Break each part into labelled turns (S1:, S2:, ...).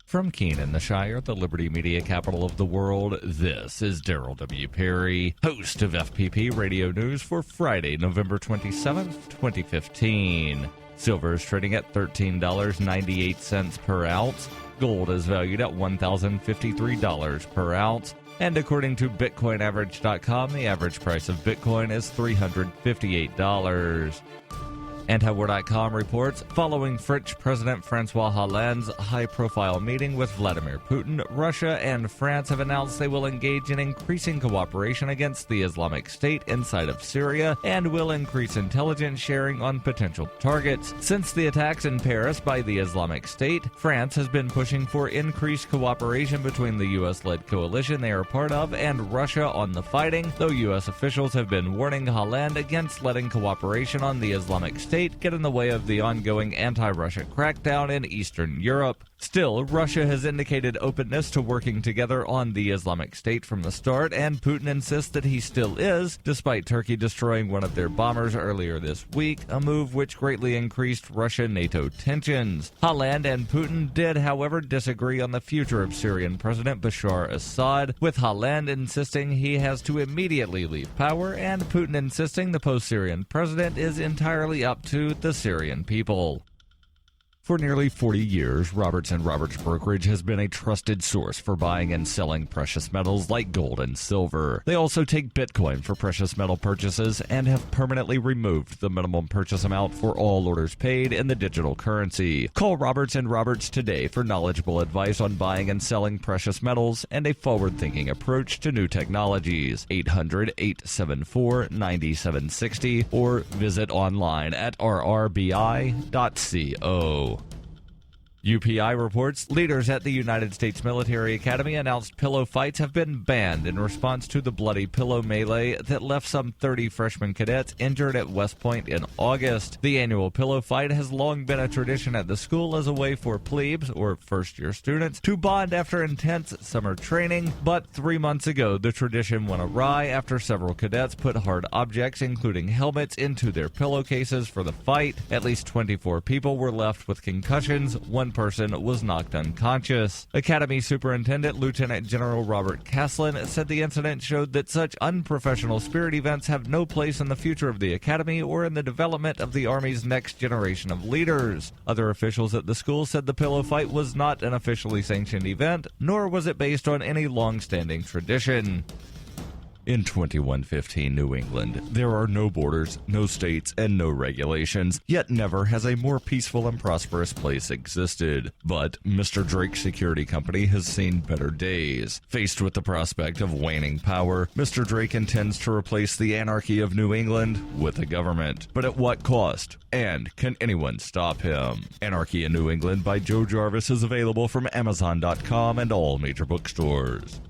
S1: From Keene in the Shire, the Liberty Media capital of the world, this is Daryl W. Perry, host of FPP Radio News for Friday, November 27th, 2015. Silver is trading at $13.98 per ounce. Gold is valued at $1,053 per ounce. And according to BitcoinAverage.com, the average price of Bitcoin is $358. Antiwar.com reports, following French President François Hollande's high-profile meeting with Vladimir Putin, Russia and France have announced they will engage in increasing cooperation against the Islamic State inside of Syria and will increase intelligence sharing on potential targets. Since the attacks in Paris by the Islamic State, France has been pushing for increased cooperation between the U.S.-led coalition they are part of and Russia on the fighting, though U.S. officials have been warning Hollande against letting cooperation on the Islamic State get in the way of the ongoing anti-Russia crackdown in Eastern Europe. Still, Russia has indicated openness to working together on the Islamic State from the start, and Putin insists that he still is, despite Turkey destroying one of their bombers earlier this week, a move which greatly increased Russia-NATO tensions. Hollande and Putin did, however, disagree on the future of Syrian President Bashar Assad, with Hollande insisting he has to immediately leave power, and Putin insisting the post-Syrian president is entirely up to the Syrian people. For nearly 40 years, Roberts & Roberts Brokerage has been a trusted source for buying and selling precious metals like gold and silver. They also take Bitcoin for precious metal purchases and have permanently removed the minimum purchase amount for all orders paid in the digital currency. Call Roberts & Roberts today for knowledgeable advice on buying and selling precious metals and a forward-thinking approach to new technologies. 800-874-9760 or visit online at rrbi.co. UPI reports leaders at the United States Military Academy announced pillow fights have been banned in response to the bloody pillow melee that left some 30 freshman cadets injured at West Point in August. The annual pillow fight has long been a tradition at the school as a way for plebes, or first-year students, to bond after intense summer training, but 3 months ago the tradition went awry after several cadets put hard objects, including helmets, into their pillowcases for the fight. At least 24 people were left with concussions. One person was knocked unconscious. Academy Superintendent Lieutenant General Robert Caslin said the incident showed that such unprofessional spirit events have no place in the future of the Academy or in the development of the Army's next generation of leaders. Other officials at the school said the pillow fight was not an officially sanctioned event, nor was it based on any long-standing tradition. In 2115 New England, there are no borders, no states, and no regulations, yet never has a more peaceful and prosperous place existed. But Mr. Drake's security company has seen better days. Faced with the prospect of waning power, Mr. Drake intends to replace the anarchy of New England with a government. But at what cost? And can anyone stop him? Anarchy in New England by Joe Jarvis is available from Amazon.com and all major bookstores.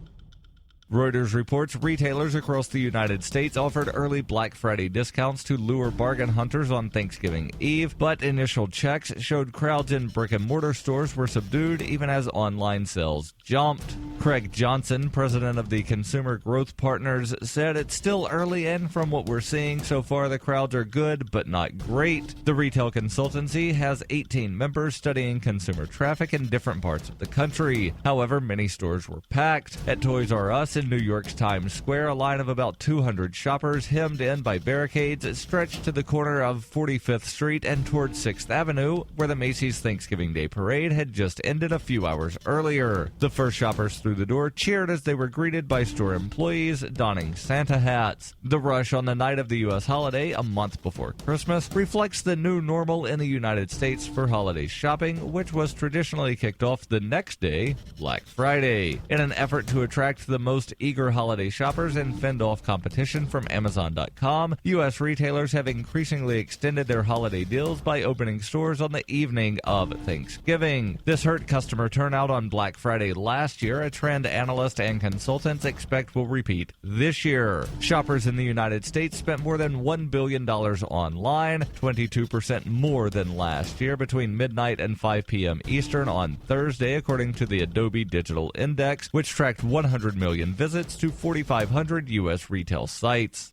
S1: Reuters reports retailers across the United States offered early Black Friday discounts to lure bargain hunters on Thanksgiving Eve, but initial checks showed crowds in brick-and-mortar stores were subdued even as online sales jumped. Craig Johnson, president of the Consumer Growth Partners, said it's still early and from what we're seeing so far the crowds are good but not great. The retail consultancy has 18 members studying consumer traffic in different parts of the country. However, many stores were packed. At Toys R Us in New York's Times Square, a line of about 200 shoppers hemmed in by barricades stretched to the corner of 45th Street and towards 6th Avenue, where the Macy's Thanksgiving Day Parade had just ended a few hours earlier. The first shoppers through the door cheered as they were greeted by store employees donning Santa hats. The rush on the night of the U.S. holiday, a month before Christmas, reflects the new normal in the United States for holiday shopping, which was traditionally kicked off the next day, Black Friday. In an effort to attract the most eager holiday shoppers and fend off competition from Amazon.com, U.S. retailers have increasingly extended their holiday deals by opening stores on the evening of Thanksgiving. This hurt customer turnout on Black Friday last year, a trend analysts and consultants expect will repeat this year. Shoppers in the United States spent more than $1 billion online, 22% more than last year, between midnight and 5 p.m. Eastern on Thursday, according to the Adobe Digital Index, which tracked 100 million visits to 4,500 U.S. retail sites.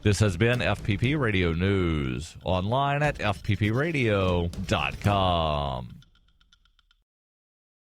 S1: This has been FPP Radio News, online at fppradio.com.